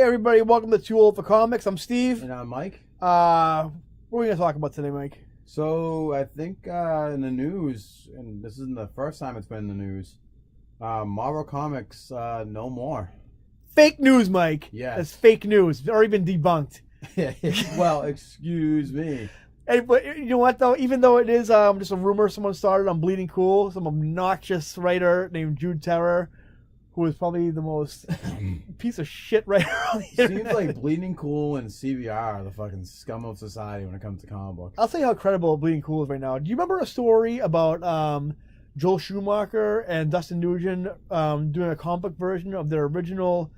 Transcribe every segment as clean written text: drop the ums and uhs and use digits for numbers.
everybody, welcome to Too Old for Comics. I'm Steve. And I'm Mike. What are we going to talk about today, Mike? So, I think in the news, and this isn't the first time it's been in the news, Marvel Comics, no more. Fake news, Mike. Yes. That's fake news. It's already been debunked. Well, excuse me. Hey, but you know what, though? Even though it is just a rumor someone started on Bleeding Cool, some obnoxious writer named Jude Terror, who is probably the most piece of shit writer on the internet. Seems like Bleeding Cool and CBR are the fucking scum of society when it comes to comic books. I'll tell you how credible Bleeding Cool is right now. Do you remember a story about Joel Schumacher and Dustin Nugent doing a comic book version of their original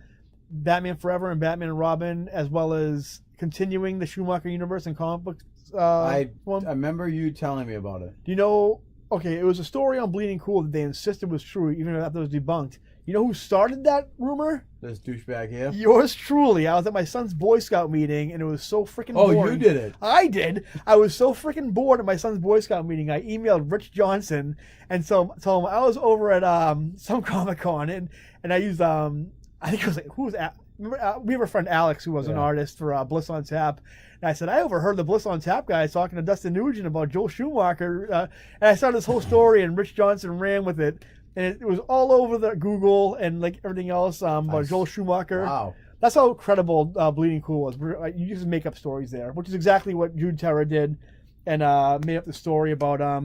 Batman Forever and Batman and Robin, as well as continuing the Schumacher universe in comic books? I remember you telling me about it. Do you know? Okay, it was a story on Bleeding Cool that they insisted was true, even after it was debunked. You know who started that rumor? This douchebag here. Yours truly. I was at my son's Boy Scout meeting, and it was so freaking boring. Oh, you did it. I did. I was so freaking bored at my son's Boy Scout meeting. I emailed Rich Johnson and told him I was over at some Comic-Con, and I used I think it was like, who was remember, we have a friend Alex who was an artist for Bliss on Tap. And I said, I overheard the Bliss on Tap guys talking to Dustin Nugent about Joel Schumacher. And I started this whole story, and Rich Johnson ran with it. And it was all over the Google and like everything else about Joel Schumacher. Wow. That's how credible Bleeding Cool was. You just make up stories there, which is exactly what Jude Terror did, and made up the story about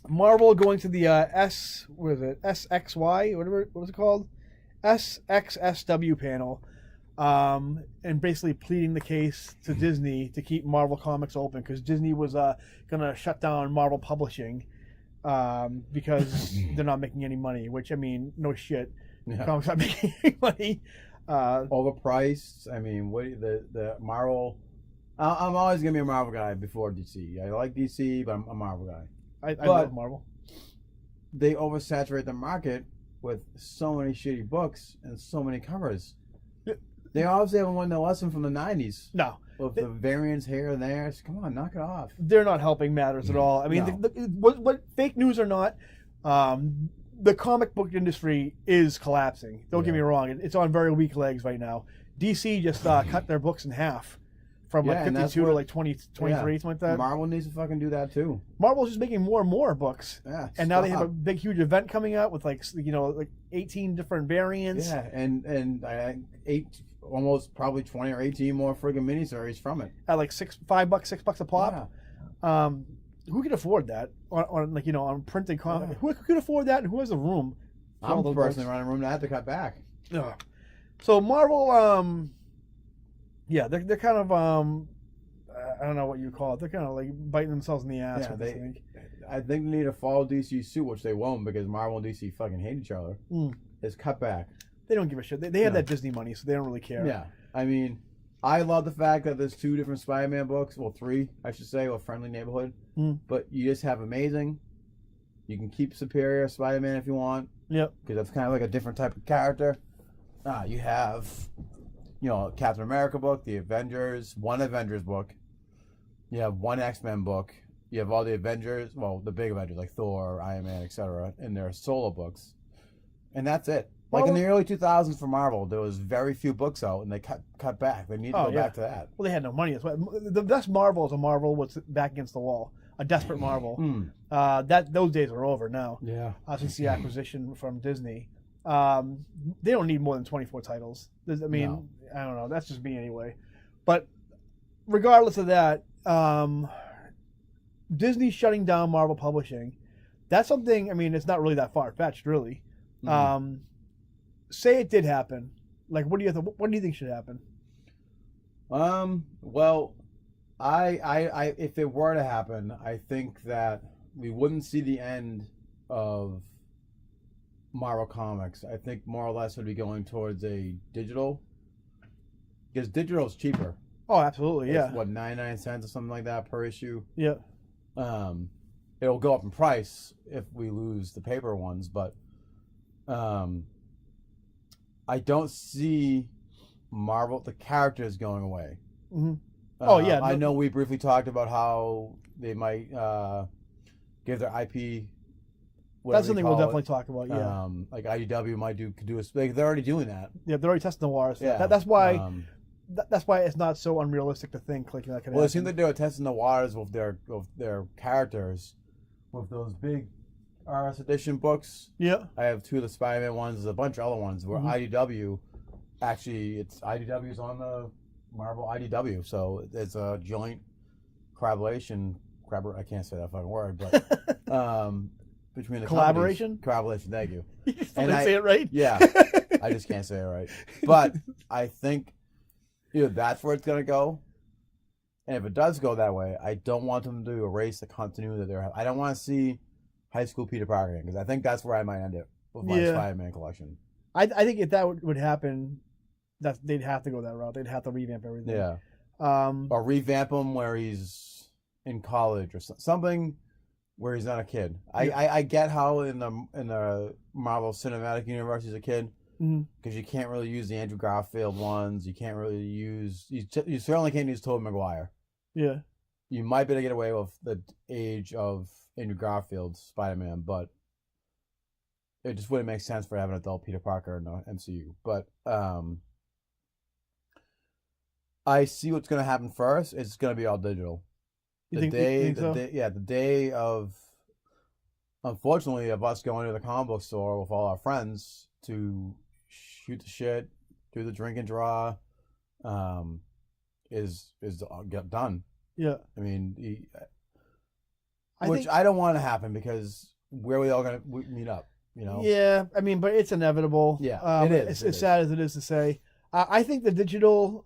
Marvel going to the SXY, whatever, what was it called? SXSW panel. And basically pleading the case to Disney to keep Marvel Comics open, because Disney was going to shut down Marvel Publishing because they're not making any money, which, I mean, no shit. Yeah. Comics not making any money. Overpriced. I mean, what the Marvel... I'm always going to be a Marvel guy before DC. I like DC, but I'm a Marvel guy. I love Marvel. They oversaturate the market with so many shitty books and so many covers. They obviously haven't learned their lesson from the 90s. No. With the variants here and there. So come on, knock it off. They're not helping matters at all. I mean, what fake news or not, the comic book industry is collapsing. Don't get me wrong. It's on very weak legs right now. DC just cut their books in half from like 52 to like 20, 23, something like that. Marvel needs to fucking do that too. Marvel's just making more and more books. Yeah. And now they have a big, huge event coming out with like 18 different variants. Yeah, and almost probably 20 or 18 more friggin' miniseries from it. At like $6 a pop. Yeah. Who can afford that on printing comics? Who could afford that, and who has a room? I'm personally running a room that I have to cut back. Yeah. So Marvel, they're kind of I don't know what you call it. They're kind of like biting themselves in the ass. Yeah, with this thing. I think they need to follow DC suit, which they won't because Marvel and DC fucking hate each other. Is cut back. They don't give a shit. They have that Disney money, so they don't really care. Yeah. I mean, I love the fact that there's 2 different Spider-Man books. Well, 3, I should say, with Friendly Neighborhood. But you just have Amazing. You can keep Superior Spider-Man if you want. Yep. Because that's kind of like a different type of character. You have, Captain America book, the Avengers, one Avengers book. You have one X-Men book. You have all the Avengers, well, the big Avengers like Thor, Iron Man, etc. in their solo books. And that's it. Like in the early 2000s for Marvel, there was very few books out, and they cut back. They need to go back to that. Well, they had no money. That's why the best Marvel is a Marvel what's back against the wall, a desperate Marvel. Those days are over now. Yeah. Since the acquisition from Disney, they don't need more than 24 titles. I mean, I don't know. That's just me anyway. But regardless of that, Disney shutting down Marvel Publishing. That's something. I mean, it's not really that far fetched, really. Say it did happen. Like, what do you think should happen? Well, I if it were to happen, I think that we wouldn't see the end of Marvel Comics. I think more or less would be going towards a digital, because digital is cheaper. Oh, absolutely, yeah. It's, what, 99 cents or something like that per issue? Yeah. It'll go up in price if we lose the paper ones, but I don't see Marvel, the characters going away. I know we briefly talked about how they might give their IP That's something we'll call it. definitely talk about. Yeah, Like IDW might could do a like they're already doing that. yeah, they're already testing the waters. Yeah, That's why. Um, That's why it's not so unrealistic to think like that could well, it happen. seems like they were testing the waters with their characters, with those big RS edition books. Yeah, I have 2 of the Spider-Man ones. There's a bunch of other ones where Mhm. IDW, actually, it's IDW's on the Marvel IDW, so it's a joint collaboration. I can't say that fucking word, but between the Collaboration? collaboration. Thank you. you still And didn't say it right. Yeah, I just can't say it right. But I think that's where it's gonna go. And if it does go that way, I don't want them to erase the continuity that they're having. I don't want to see High School Peter Parker because I think that's where I might end it with my Yeah. Spider-Man collection. I think if that would happen, that they'd have to go that route. They'd have to revamp everything. Yeah, Um. or revamp him where he's in college or something where he's not a kid. I get how in the Marvel Cinematic Universe he's a kid mhm. because you can't really use the Andrew Garfield ones. You can't really use you certainly can't use Tobey Maguire. Yeah. You might be able to get away with the age of Andrew Garfield's Spider-Man, but it just wouldn't make sense for having an adult Peter Parker in the MCU. But I see what's going to happen first. It's going to be all digital. You The think so? the day of, unfortunately, of us going to the comic book store with all our friends to shoot the shit, do the drink and draw, is get done. Yeah. I mean, I which think, I don't want to happen because where are we all going to meet up? You know? Yeah, I mean, but it's inevitable. Yeah, it is. As sad as it is to say, I think the digital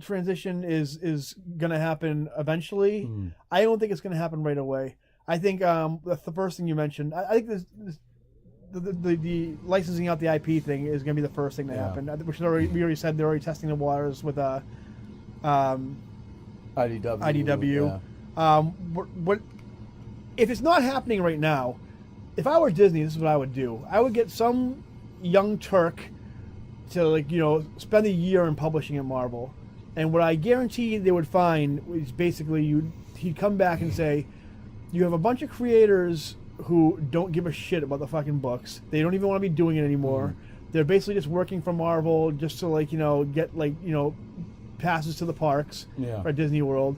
transition is going to happen eventually. Mm. I don't think it's going to happen right away. I think the first thing you mentioned. I think the licensing out the IP thing is going to be the first thing to Yeah. happen. Which we already said they're already testing the waters with IDW. IDW. Yeah. What if it's not happening right now? If I were Disney, this is what I would do. I would get some young Turk to spend a year in publishing at Marvel, and what I guarantee they would find is basically he'd come back and say, you have a bunch of creators who don't give a shit about the fucking books. They don't even want to be doing it anymore. They're basically just working for Marvel just to get passes to the parks Yeah. or Disney World.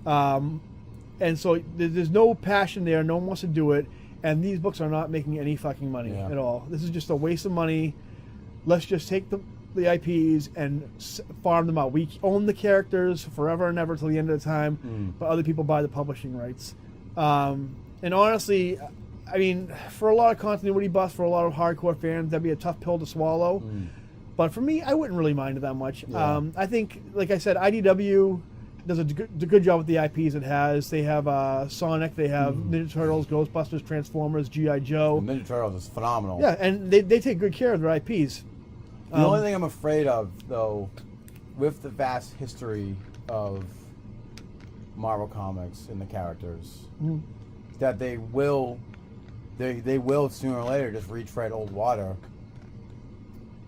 And so there's no passion there. No one wants to do it. And these books are not making any fucking money Yeah. at all. This is just a waste of money. Let's just take the IPs and farm them out. We own the characters forever and ever till the end of the time, but other people buy the publishing rights. And honestly, I mean, for a lot of continuity buffs, for a lot of hardcore fans, that'd be a tough pill to swallow. But for me, I wouldn't really mind it that much. Yeah. I think, like I said, IDW does a good job with the IPs it has. They have Sonic, they have Ninja Turtles, Ghostbusters, Transformers, G.I. Joe. Ninja Turtles is phenomenal. Yeah, and they take good care of their IPs. The only thing I'm afraid of, though, with the vast history of Marvel Comics and the characters, is that they will sooner or later just retread old water.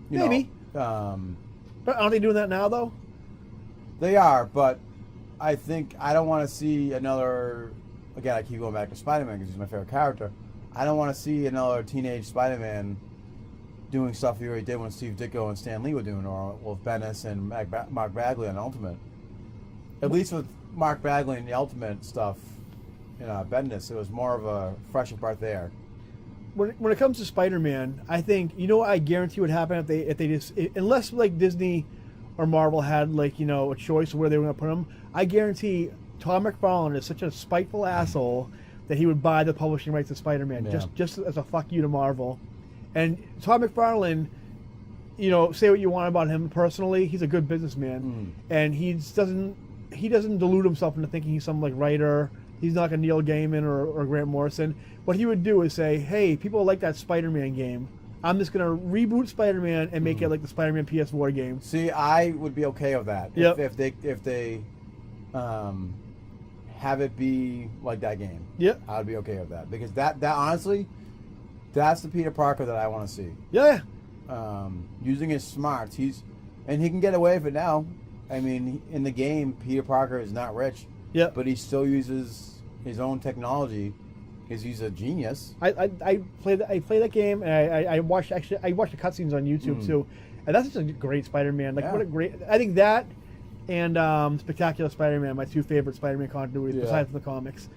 You Maybe. know, But aren't they doing that now, though? they are, but I think I don't want to see another. Again, I keep going back to Spider-Man because he's my favorite character. I don't want to see another teenage Spider-Man doing stuff he already did when Steve Ditko and Stan Lee were doing, or with Bendis and Mark Bagley on Ultimate. At least with Mark Bagley and the Ultimate stuff, Bendis, it was more of a fresh breath there. When it comes to Spider-Man, I think what I guarantee would happen if they just unless like Disney or Marvel had a choice of where they were going to put him. I guarantee Todd McFarlane is such a spiteful asshole that he would buy the publishing rights to Spider-Man just as a fuck you to Marvel. And Todd McFarlane, say what you want about him personally, he's a good businessman, and he doesn't delude himself into thinking he's some writer. He's not like a Neil Gaiman or Grant Morrison. What he would do is say, hey, people like that Spider-Man game. I'm just going to reboot Spider-Man and make it like the Spider-Man PS4 game. See, I would be okay with that. Yep. If they have it be like that game. Yep. I would be okay with that because that honestly, that's the Peter Parker that I want to see. Yeah. Using his smarts, he can get away with it now. I mean, in the game, Peter Parker is not rich. Yep. But he still uses his own technology because he's a genius. I played that game, and I watched the cutscenes on YouTube too, and that's just a great Spider-Man. Like, Yeah. what a great! I think that and Spectacular Spider-Man, my two favorite Spider-Man continuities besides the comics.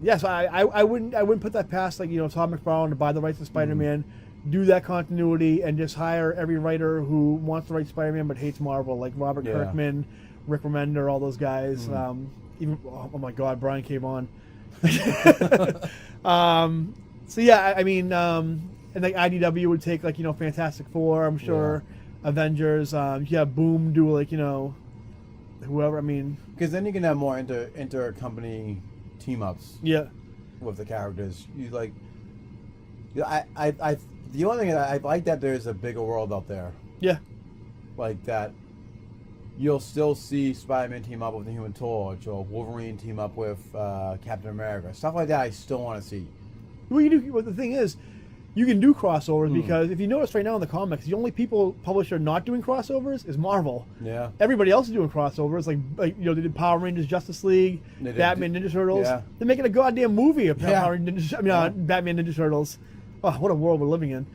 Yeah, so I wouldn't put that past, like, Todd McFarlane to buy the rights to Spider-Man, do that continuity, and just hire every writer who wants to write Spider-Man but hates Marvel, like Robert Kirkman, Rick Remender, all those guys. Even oh my God, Brian K. Vaughan. So yeah, I mean, and like IDW would take, like, Fantastic Four, I'm sure, Avengers. You have Boom do, like, whoever. I mean, Because then you can have more inter-company team-ups yeah, with the characters. You like, I the only thing that I like that there's a bigger world out there. yeah. Like that, you'll still see Spider-Man team up with the Human Torch, or Wolverine team up with Captain America. Stuff like that I still want to see. Well, the thing is, you can do crossovers because if you notice right now in the comics, the only publisher not doing crossovers is Marvel. Yeah. Everybody else is doing crossovers, like they did Power Rangers, Justice League, They did Batman, Ninja Turtles. yeah. They're making a goddamn movie of Yeah. Power Rangers, Batman, Ninja Turtles. Oh, what a world we're living in.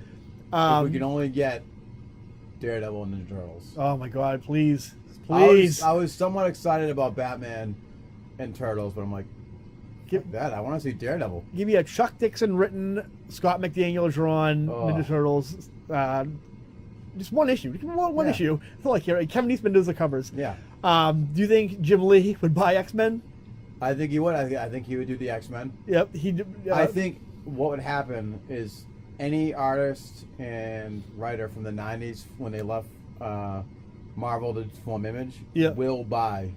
If we can only get Daredevil and Ninja Turtles. Oh my God, please. Please. I was somewhat excited about Batman and Turtles, but I'm like, Give- that I want to see Daredevil. Give me a Chuck Dixon written, Scott McDaniel drawn Ninja Turtles. Just one issue. One Yeah. issue. That's all I care. Kevin Eastman does the covers. Yeah. Do you think Jim Lee would buy X-Men? I think he would. I think he would do the X-Men. Yep. I think what would happen is any artist and writer from the 90s, when they left Marvel to form Image, Yeah. will buy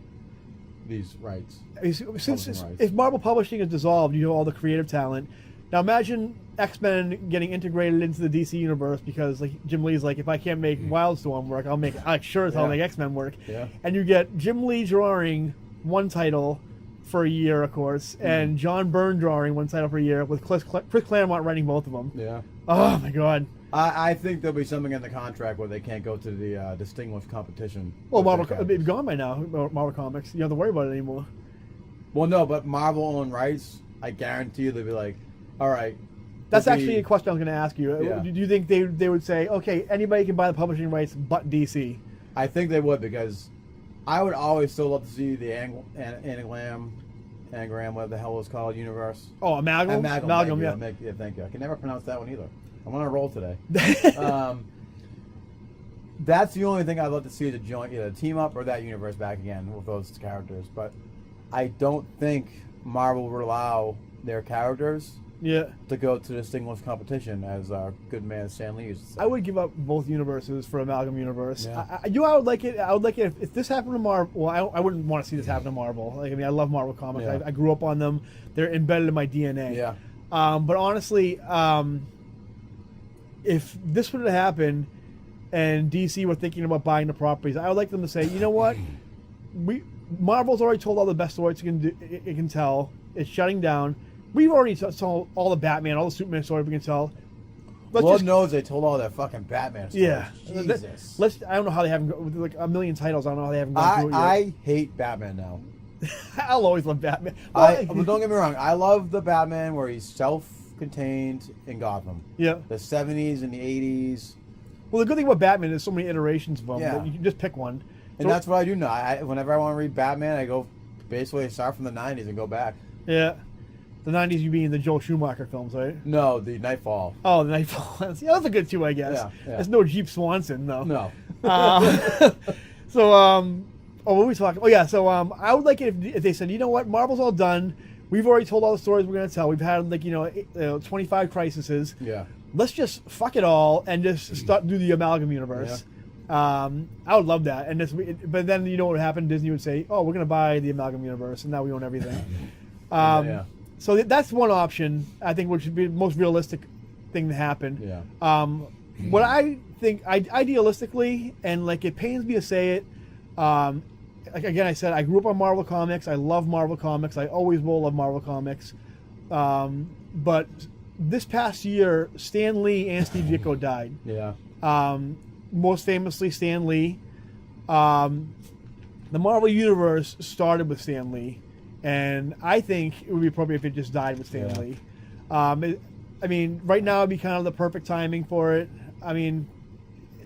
these rights. If Marvel Publishing is dissolved, all the creative talent. Now imagine X-Men getting integrated into the DC universe because, like, Jim Lee's like, if I can't make Wildstorm work, I'll make X-Men work. Yeah. And you get Jim Lee drawing one title for a year, of course, and John Byrne drawing one title for a year with Chris Claremont writing both of them. Yeah. Oh my God. I think there'll be something in the contract where they can't go to the distinguished competition. Well, with their Marvel, characters. it's gone by now. Marvel Comics, you don't have to worry about it anymore. Well, no, but Marvel own rights. I guarantee you they'll be like, all right. That's there'll actually be- a question I was going to ask you. Yeah. Do you think they would say, okay, anybody can buy the publishing rights but DC? I think they would, because I would always still love to see the Anagram, whatever the hell it's called, universe. Oh, Amalgam? Amalgam, yeah. yeah, thank you. I can never pronounce that one either. I'm on a roll today. That's the only thing I'd love to see, to join, either team up or that universe back again with those characters. But I don't think Marvel would allow their characters Yeah. to go to distinguished competition, as our good man Stan Lee used to say. I would give up both universes for Amalgam Universe. Yeah. I would like it. I would like it if this happened to Marvel. Well, I wouldn't want to see this happen to Marvel. Like, I mean, I love Marvel comics. Yeah. I grew up on them. They're embedded in my DNA. Yeah. But honestly, if this would have happened and DC were thinking about buying the properties, I would like them to say, you know what, Marvel's already told all the best stories it can tell. It's shutting down. We've already told all the Batman, all the Superman stories we can tell. Lord knows they told all that fucking Batman stories. Yeah. Jesus. I don't know how they haven't with like a million titles. I don't know how they haven't gone through it yet. I hate Batman now. I'll always love Batman. Well, don't get me wrong. I love the Batman where he's self-contained in Gotham. Yeah. The 70s and the 80s. Well, the good thing about Batman is so many iterations of them Yeah. that you can just pick one. And that's what I do now. Whenever I want to read Batman, I go basically start from the 90s and go back. Yeah. The 90s, you mean the Joel Schumacher films, right? No, the Nightfall. Oh, the Nightfall. Yeah, that's a good two, I guess. Yeah. It's no Jeep Swanson, though. No. What were we talking? Oh, yeah. So, I would like it if they said, you know what, Marvel's all done. We've already told all the stories we're going to tell. We've had 25 crises. Yeah. Let's just fuck it all and just do the Amalgam Universe. I would love that. But then you know what would happen? Disney would say, "Oh, we're going to buy the Amalgam Universe, and now we own everything." Yeah. So that's one option, I think, which would be the most realistic thing to happen. Yeah. What I think, idealistically, and like it pains me to say it, like again, I said I grew up on Marvel Comics. I love Marvel Comics. I always will love Marvel Comics. But this past year, Stan Lee and Steve Ditko died. Yeah. Most famously, Stan Lee. The Marvel Universe started with Stan Lee, and I think it would be appropriate if it just died with Stan Yeah. Lee. I mean, right now would be kind of the perfect timing for it. I mean,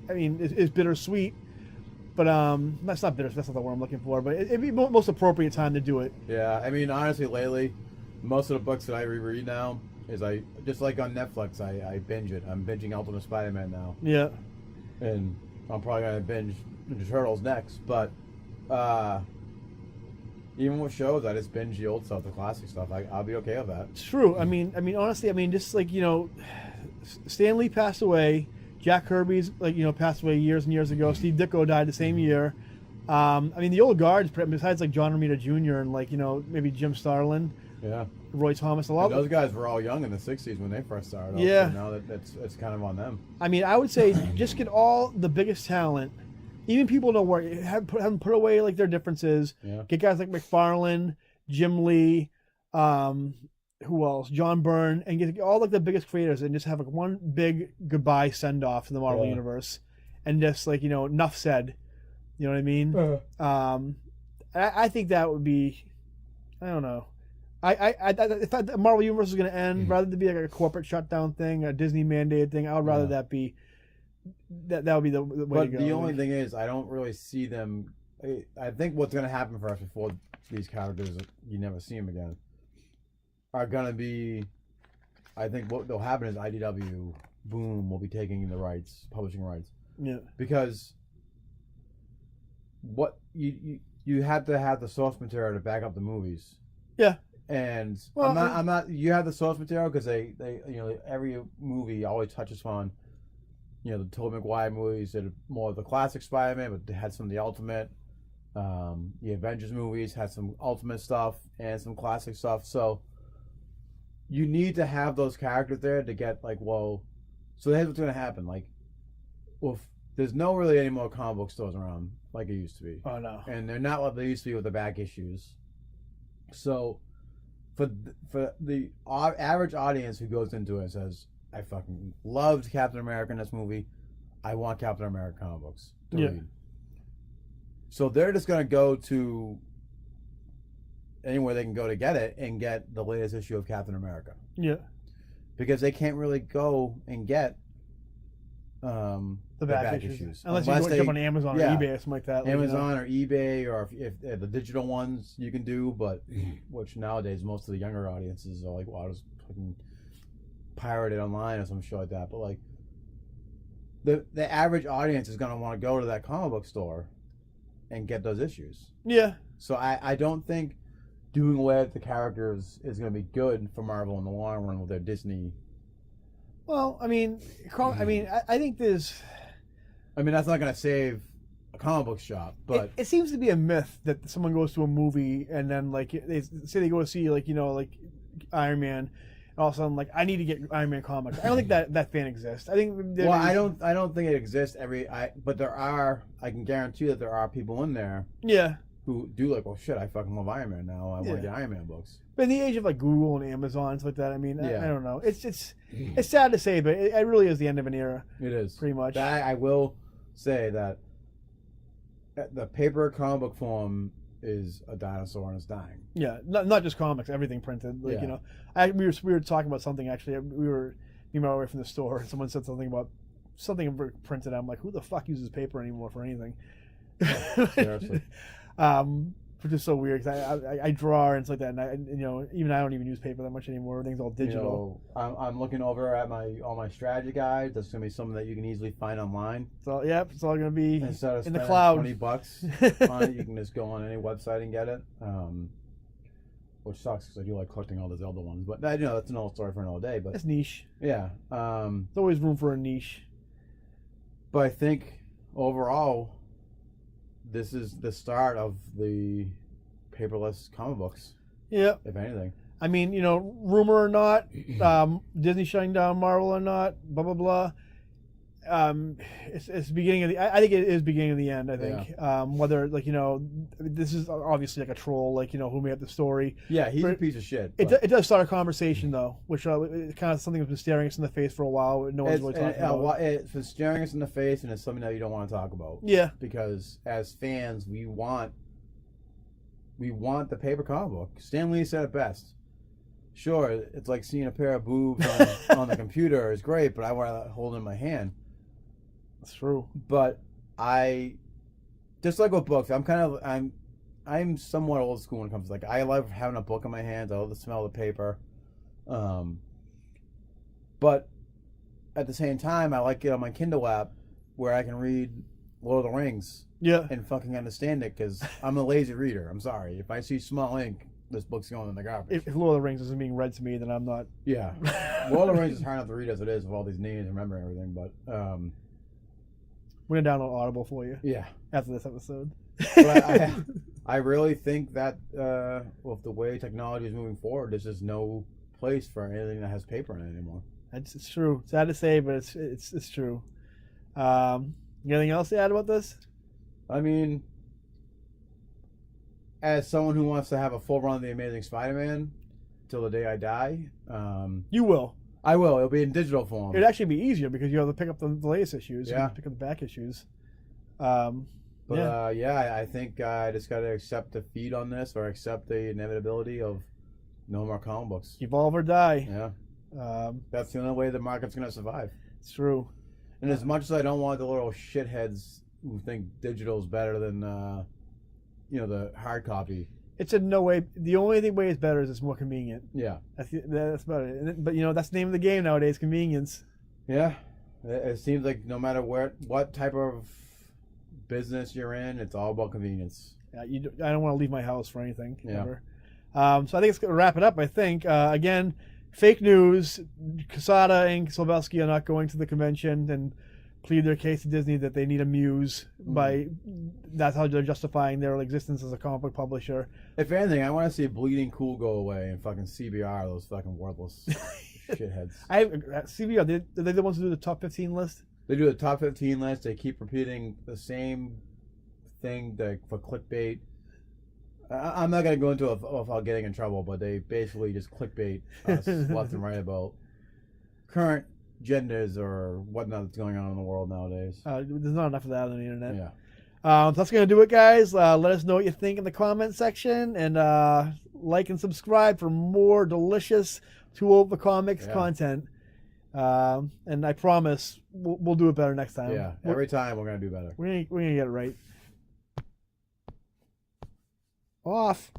it's bittersweet, but that's not bitter. That's not the word I'm looking for. But it'd be most appropriate time to do it. Yeah, I mean, honestly, lately, most of the books that I reread now is I just like on Netflix. I binge it. I'm binging Ultimate Spider-Man now, Yeah, and I'm probably gonna binge Ninja Turtles next. But even with shows, I just binge the old stuff, the classic stuff. I'll be okay with that. it's true. I mean, honestly, just like Stan Lee passed away. Jack Kirby's passed away years and years ago. Steve Ditko died the same year. The old guards, besides like John Romita Jr. and maybe Jim Starlin, Yeah, Roy Thomas, a and lot. those guys were all young in the '60s when they first started. Yeah. So now it's kind of on them. I would say just get all the biggest talent, even people don't worry, have them put away like their differences. Yeah. Get guys like McFarlane, Jim Lee, who else? John Byrne, and get all like the biggest creators and just have like one big goodbye send off to the Marvel Yeah. universe, and just enough said. You know what I mean? I think that would be, I don't know. If the Marvel universe is going to end, rather than be like a corporate shutdown thing, a Disney mandated thing, I would rather that be that would be the way But to go. the only thing is, I don't really see them. I think what's going to happen for us before these characters, you never see them again, are going to be. I think what will happen is IDW, boom, will be taking the rights, publishing rights, Yeah. because what you have to have the source material to back up the movies. Yeah. And Well, I'm not. You have the source material because they every movie always touches on, the Tobey Maguire movies that are more of the classic Spider-Man, but they had some of the Ultimate. The Avengers movies had some Ultimate stuff and some classic stuff. So you need to have those characters there to get so here's what's going to happen. There's no really any more comic book stores around like it used to be. Oh no. And they're not what they used to be with the back issues. So for the average audience who goes into it and says, I fucking loved Captain America in this movie, I want Captain America comic books to read. So they're just going to go to anywhere they can go to get it and get the latest issue of Captain America. Yeah. Because they can't really go and get The back issues. Unless you they jump on Amazon or yeah. eBay or something like that. Amazon or eBay, or if the digital ones you can do, but which nowadays most of the younger audiences are like, well, I just fucking pirate it online or some shit like that. But the average audience is gonna want to go to that comic book store and get those issues. Yeah. So I don't think doing away with the characters is gonna be good for Marvel in the long run with their Disney. Well, I think there's. That's not gonna save a comic book shop, but It seems to be a myth that someone goes to a movie and then they say they go to see Iron Man, and all of a sudden I need to get Iron Man comics. I don't think that fan exists. I think. I don't think it exists but there are. I can guarantee that there are people in there Yeah. who do well shit. I fucking love Iron Man now. I want Yeah. to get Iron Man books. But in the age of Google and Amazon and stuff like that, Yeah. I don't know. It's sad to say, but it really is the end of an era, It is pretty much. I will say that the paper comic book form is a dinosaur and it's dying. Yeah, not just comics, everything printed. Yeah. We were talking about something actually. We were away from the store, and someone said something about something printed. I'm like, who the fuck uses paper anymore for anything? Seriously. Which is so weird because I draw and it's like that, and even I don't even use paper that much anymore. Everything's all digital. I'm looking over at all my strategy guides. That's gonna be something that you can easily find online. So it's all gonna be Instead of in the spending cloud. $20 on it, you can just go on any website and get it. Which sucks because I do like collecting all the Zelda ones, but that's another story for another day. But It's niche. yeah, There's always room for a niche. but I think overall, this is the start of the paperless comic books, Yeah. if anything. Rumor or not, Disney shutting down Marvel or not, blah blah blah. It's beginning of the. I think it is beginning of the end. I think whether this is obviously a troll, who made up the story. Yeah, he's a But piece of shit. It does start a conversation though, which it's kind of something that's been staring us in the face for a while. No one's really talking about. It's been staring us in the face, and it's something that you don't want to talk about. Yeah. Because as fans, we want we want the paper comic book. Stan Lee said it best. Sure, it's like seeing a pair of boobs on the computer is great, but I want to hold it in my hand. That's true. But I, just like with books, I'm somewhat old school when it comes to, like, I love having a book in my hands. I love the smell of the paper. But at the same time, I like it on my Kindle app where I can read Lord of the Rings Yeah. and fucking understand it, because I'm a lazy reader. I'm sorry. If I see small ink, this book's going in the garbage. If Lord of the Rings isn't being read to me, then I'm not. Yeah. Lord of the Rings is hard enough to read as it is with all these names and remembering everything, but We're gonna download Audible for you yeah. after this episode. But I really think that with the way technology is moving forward, there's just no place for anything that has paper in it anymore. It's true. Sad to say, but it's true. Anything else to add about this? I mean, as someone who wants to have a full run of The Amazing Spider-Man till the day I die, You will. I will. It'll be in digital form. It'd actually be easier because you have to pick up the latest issues. Yeah. You can pick up the back issues. But I think I just got to accept defeat on this, or accept the inevitability of no more comic books. Evolve or die. Yeah. That's the only way the market's going to survive. It's true. And as much as I don't want the little shitheads who think digital is better than, the hard copy. It's in no way. The only way it's better is it's more convenient. Yeah. That's about it. But that's the name of the game nowadays. Convenience. Yeah. It seems like no matter what type of business you're in, it's all about convenience. I don't want to leave my house for anything. Yeah. Ever. So I think it's going to wrap it up. I think again, fake news. Quesada and Silvelsky are not going to the convention and plead their case to Disney that they need a muse. That's how they're justifying their existence as a comic book publisher. If anything, I want to see Bleeding Cool go away and fucking CBR, those fucking worthless shitheads. CBR, are they the ones who do the top 15 list? They do the top 15 list. They keep repeating the same thing for clickbait. I'm not going to go into it without getting in trouble, but they basically just clickbait us left and right about current genders or whatnot that's going on in the world nowadays. There's not enough of that on the internet. Yeah. So that's going to do it, guys. Let us know what you think in the comment section, and like and subscribe for more delicious Two Over Comics content. And I promise we'll do it better next time. Yeah, every time we're going to do better. We're gonna get it right. Off.